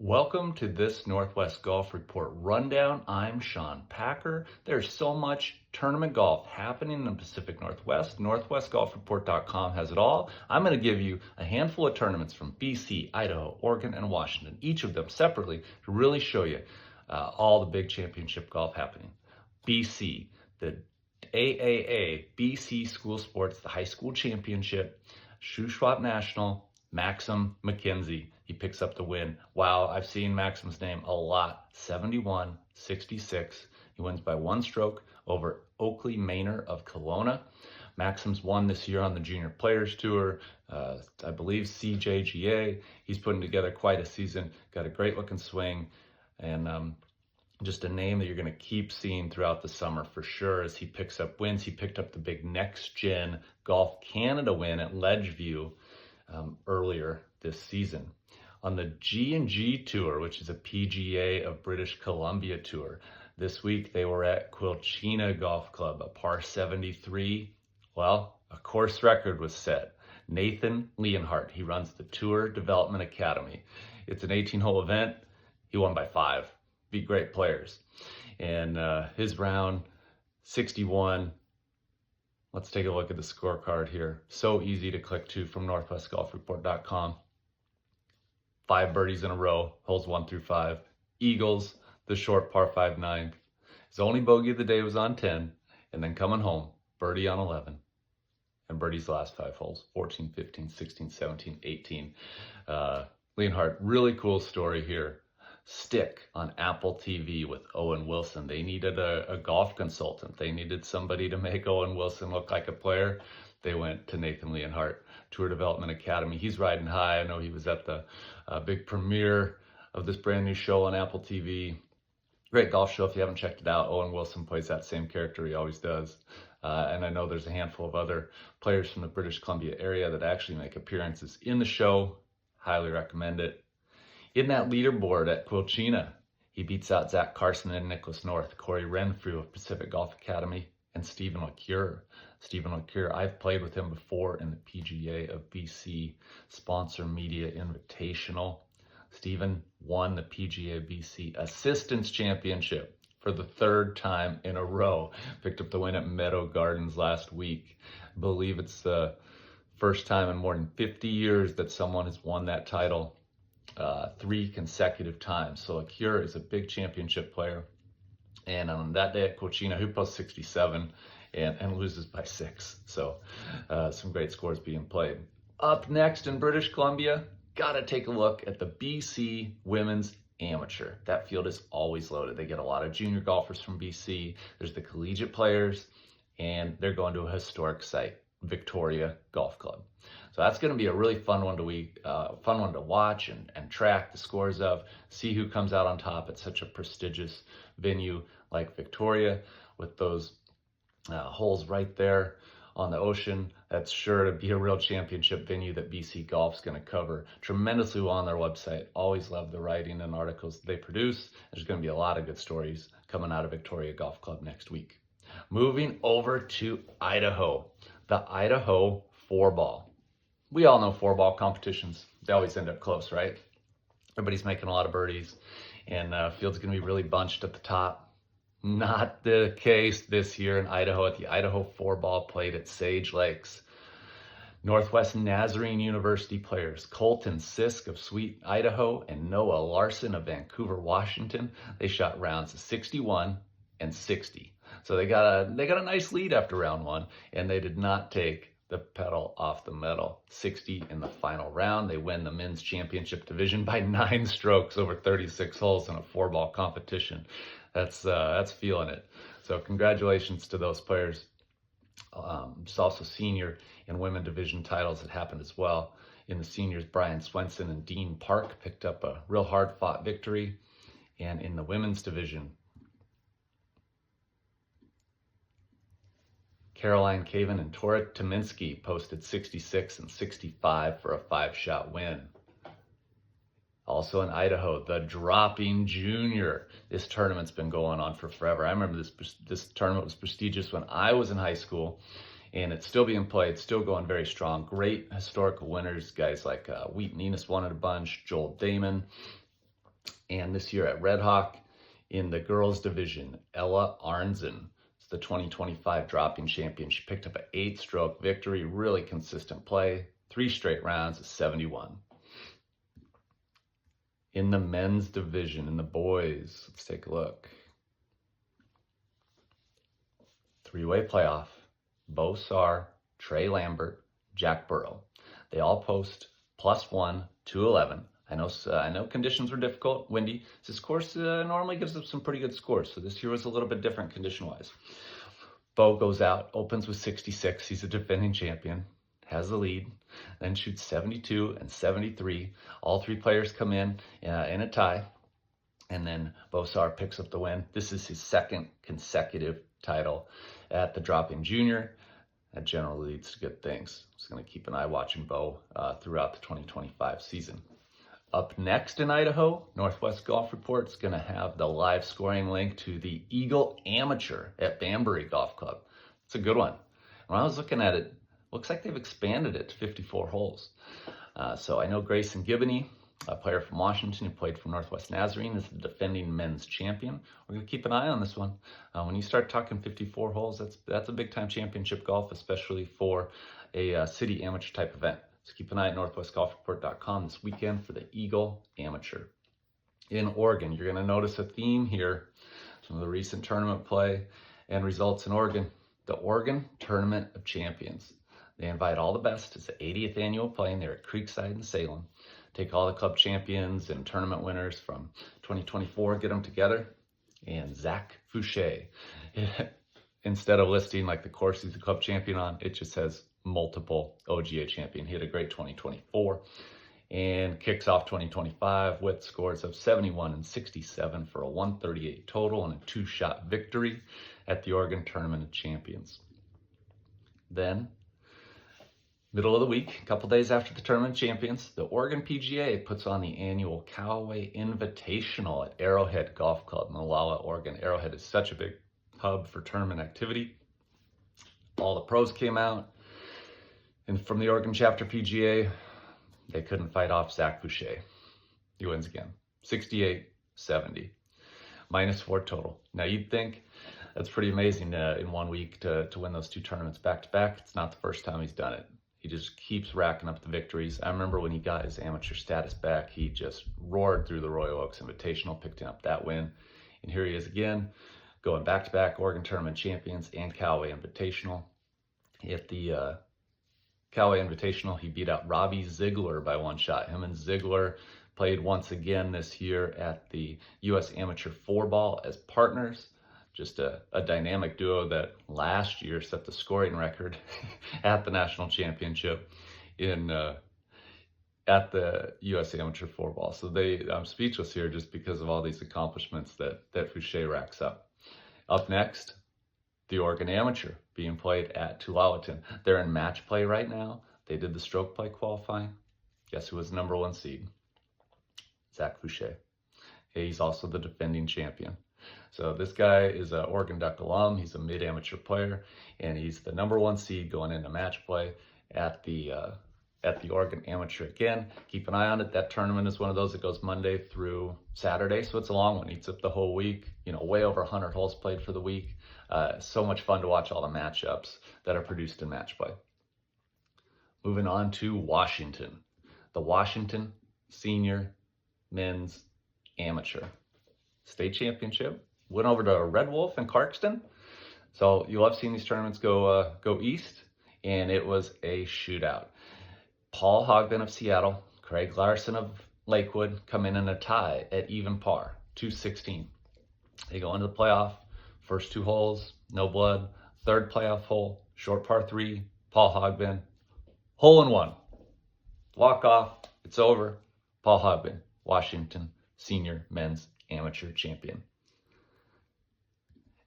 Welcome to this Northwest Golf Report Rundown. I'm Sean Packer. There's so much tournament golf happening in the Pacific Northwest. NorthwestGolfReport.com has it all. I'm going to give you a handful of tournaments from BC, Idaho, Oregon, and Washington, each of them separately, to really show you all the big championship golf happening. BC, the AAA, BC School Sports, the high school championship, Shuswap National, Maxim McKenzie. He picks up the win. Wow, I've seen Maxim's name a lot. 71-66. He wins by one stroke over Oakley Maynor of Kelowna. Maxim's won this year on the Junior Players Tour. I believe CJGA. He's putting together quite a season. Got a great looking swing. And just a name that you're going to keep seeing throughout the summer for sure as he picks up wins. He picked up the big Next Gen Golf Canada win at Ledgeview earlier this season. On the G&G Tour, which is a PGA of British Columbia tour, this week they were at Quilchena Golf Club, a par 73. Well, a course record was set. Nathan Leonhardt, he runs the Tour Development Academy. It's an 18-hole event. He won by 5. Beat great players. And his round, 61. Let's take a look at the scorecard here. So easy to click to from NorthwestGolfReport.com. 5 birdies in a row, holes 1 through 5. Eagles, the short par 5 9th. His only bogey of the day was on 10, and then coming home, birdie on 11. And birdie's last 5 holes, 14, 15, 16, 17, 18. Leonhardt, really cool story here. Stick on Apple TV with Owen Wilson. They needed a golf consultant. They needed somebody to make Owen Wilson look like a player. They went to Nathan Leonhardt, Tour Development Academy. He's riding high. I know he was at the big premiere of this brand new show on Apple TV. Great golf show if you haven't checked it out. Owen Wilson plays that same character he always does. And I know there's a handful of other players from the British Columbia area that actually make appearances in the show. Highly recommend it. In that leaderboard at Quilchena, he beats out Zach Carson and Nicholas North, Corey Renfrew of Pacific Golf Academy, and Stephen LaCure. Stephen LaCure, I've played with him before in the PGA of BC Sponsor Media Invitational. Stephen won the PGA BC Assistants Championship for the 3rd time in a row. Picked up the win at Meadow Gardens last week. I believe it's the first time in more than 50 years that someone has won that title 3 consecutive times. So LaCure is a big championship player. And on that day at Quilchena, he posts 67 and loses by 6. So some great scores being played. Up next in British Columbia, gotta take a look at the BC Women's Amateur. That field is always loaded. They get a lot of junior golfers from BC. There's the collegiate players, and they're going to a historic site, Victoria Golf Club. So that's going to be a really fun one to watch and track the scores of, see who comes out on top at such a prestigious venue like Victoria with those holes right there on the ocean. That's sure to be a real championship venue that BC Golf's going to cover tremendously well on their website. Always love the writing and articles they produce. There's going to be a lot of good stories coming out of Victoria Golf Club next week. Moving over to Idaho, the Idaho 4-ball. We all know 4-ball competitions. They always end up close, right? Everybody's making a lot of birdies, and field's going to be really bunched at the top. Not the case this year in Idaho at the Idaho 4-ball played at Sage Lakes. Northwest Nazarene University players Colton Sisk of Sweet, Idaho, and Noah Larson of Vancouver, Washington. They shot rounds of 61 and 60. So they got a nice lead after round 1, and they did not take the pedal off the metal. 60 in the final round. They win the men's championship division by 9 strokes over 36 holes in a 4-ball competition. That's feeling it. So congratulations to those players. There's also senior and women division titles that happened as well. In the seniors, Brian Swenson and Dean Park picked up a real hard-fought victory. And in the women's division, Caroline Caven and Tora Tominski posted 66 and 65 for a 5-shot win. Also in Idaho, the Dropping Junior. This tournament's been going on for forever. I remember this tournament was prestigious when I was in high school, and it's still being played, still going very strong. Great historical winners, guys like Wheaton Enos won it a bunch, Joel Damon, And this year at Red Hawk in the girls division, Ella Arnzen is the 2025 drop-in champion. She picked up an 8-stroke victory, really consistent play, 3 straight rounds of 71. In the men's division, in the boys, let's take a look. 3-way playoff, Bo Saar, Trey Lambert, Jack Burrow. They all post +1, 211. I know conditions were difficult, windy. This course normally gives up some pretty good scores, so this year was a little bit different condition-wise. Bo goes out, opens with 66. He's a defending champion, has the lead, then shoots 72 and 73. All 3 players come in a tie, and then Bo Saar picks up the win. This is his 2nd consecutive title at the drop-in junior. That generally leads to good things. Just going to keep an eye watching Bo throughout the 2025 season. Up next in Idaho, Northwest Golf Report is going to have the live scoring link to the Eagle Amateur at Banbury Golf Club. It's a good one. When I was looking at it, looks like they've expanded it to 54 holes. So I know Grayson Gibney, a player from Washington who played for Northwest Nazarene, is the defending men's champion. We're going to keep an eye on this one. When you start talking 54 holes, that's a big-time championship golf, especially for a city amateur type event. So keep an eye at northwestgolfreport.com this weekend for the Eagle Amateur. In Oregon, you're going to notice a theme here. Some of the recent tournament play and results in Oregon. The Oregon Tournament of Champions. They invite all the best. It's the 80th annual play, and they're at Creekside in Salem. Take all the club champions and tournament winners from 2024, get them together. And Zach Fouché, instead of listing like the course he's a club champion on, it just says multiple OGA champion. He had a great 2024 and kicks off 2025 with scores of 71 and 67 for a 138 total and a 2-shot victory at the Oregon Tournament of Champions. Then, middle of the week, a couple days after the Tournament of Champions, the Oregon PGA puts on the annual Callaway Invitational at Arrowhead Golf Club in Molalla, Oregon. Arrowhead is such a big hub for tournament activity. All the pros came out. And from the Oregon Chapter PGA, they couldn't fight off Zach Fouché. He wins again, 68-70, -4 total. Now you'd think that's pretty amazing in 1 week to win those 2 tournaments back-to-back. It's not the first time he's done it. He just keeps racking up the victories. I remember when he got his amateur status back, he just roared through the Royal Oaks Invitational, picking up that win. And here he is again, going back-to-back Oregon Tournament Champions and Callaway Invitational. At the Callaway Invitational, he beat out Robbie Ziegler by 1 shot. Him and Ziegler played once again this year at the U.S. Amateur 4-Ball as partners. Just a dynamic duo that last year set the scoring record at the national championship at the U.S. Amateur 4-Ball. So I'm speechless here just because of all these accomplishments that Fouché racks up. Up next, the Oregon Amateur being played at Tualatin. They're in match play right now. They did the stroke play qualifying. Guess who was the number 1 seed? Zach Fouché. He's also the defending champion. So this guy is an Oregon Duck alum. He's a mid-amateur player, and he's the number 1 seed going into match play at the Oregon Amateur again. Keep an eye on it. That tournament is one of those that goes Monday through Saturday, so it's a long one. Eats up the whole week. Way over 100 holes played for the week. So much fun to watch all the matchups that are produced in match play. Moving on to Washington. The Washington Senior Men's Amateur State Championship. Went over to Red Wolf in Clarkston. So you love seeing these tournaments go east, and it was a shootout. Paul Hogben of Seattle, Craig Larson of Lakewood come in a tie at even par, 216. They go into the playoff. First 2 holes, no blood. Third playoff hole, short par 3, Paul Hogben. Hole in 1. Walk off, it's over. Paul Hogben, Washington Senior Men's Amateur Champion.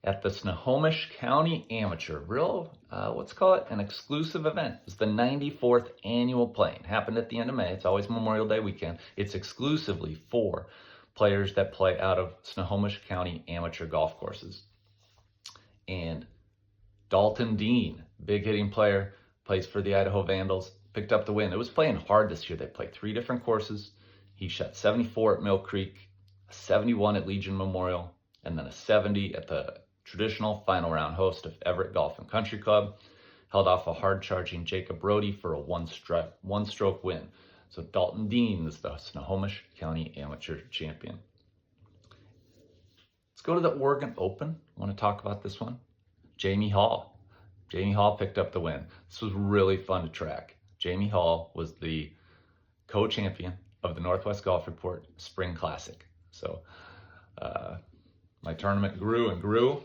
At the Snohomish County Amateur, an exclusive event. It's the 94th annual playing. Happened at the end of May. It's always Memorial Day weekend. It's exclusively for players that play out of Snohomish County amateur golf courses. And Dalton Dean, big hitting player, plays for the Idaho Vandals, picked up the win. It was playing hard this year. They played 3 different courses. He shot 74 at Mill Creek, a 71 at Legion Memorial, and then a 70 at the traditional final round host of Everett Golf and Country Club. Held off a hard-charging Jacob Brody for a one-stroke win. So Dalton Dean is the Snohomish County Amateur Champion. Let's go to the Oregon Open. I want to talk about this one. Jamie Hall. Jamie Hall picked up the win. This was really fun to track. Jamie Hall was the co-champion of the Northwest Golf Report Spring Classic. So my tournament grew and grew.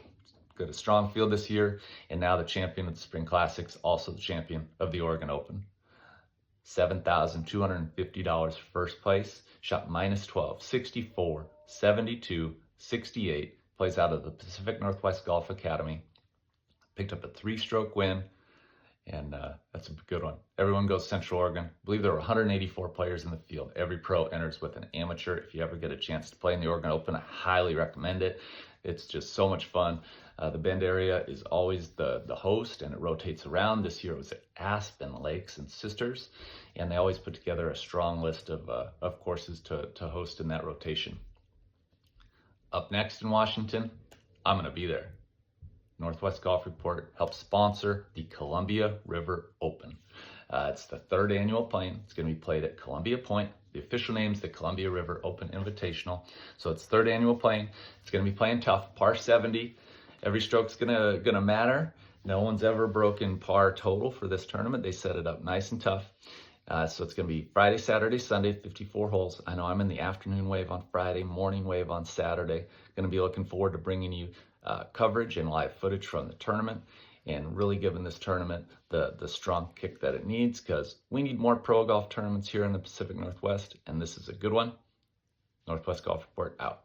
Got a strong field this year, and now the champion of the Spring Classics, also the champion of the Oregon Open. $7,250 first place, shot minus 12, 64, 72, 68, plays out of the Pacific Northwest Golf Academy. Picked up a 3-stroke win, and that's a good one. Everyone goes Central Oregon. I believe there were 184 players in the field. Every pro enters with an amateur. If you ever get a chance to play in the Oregon Open, I highly recommend it. It's just so much fun. The Bend area is always the host, and it rotates around. This year it was at Aspen Lakes and Sisters, and they always put together a strong list of courses to host in that rotation. Up next in Washington, I'm going to be there. Northwest Golf Report helps sponsor the Columbia River Open. It's the 3rd annual playing. It's going to be played at Columbia Point. The official name is the Columbia River Open Invitational. So it's 3rd annual playing. It's going to be playing tough, par 70. Every stroke's gonna matter. No one's ever broken par total for this tournament. They set it up nice and tough. So it's gonna be Friday, Saturday, Sunday, 54 holes. I know I'm in the afternoon wave on Friday, morning wave on Saturday. Gonna be looking forward to bringing you coverage and live footage from the tournament, and really giving this tournament the strong kick that it needs, because we need more pro golf tournaments here in the Pacific Northwest, and this is a good one. Northwest Golf Report out.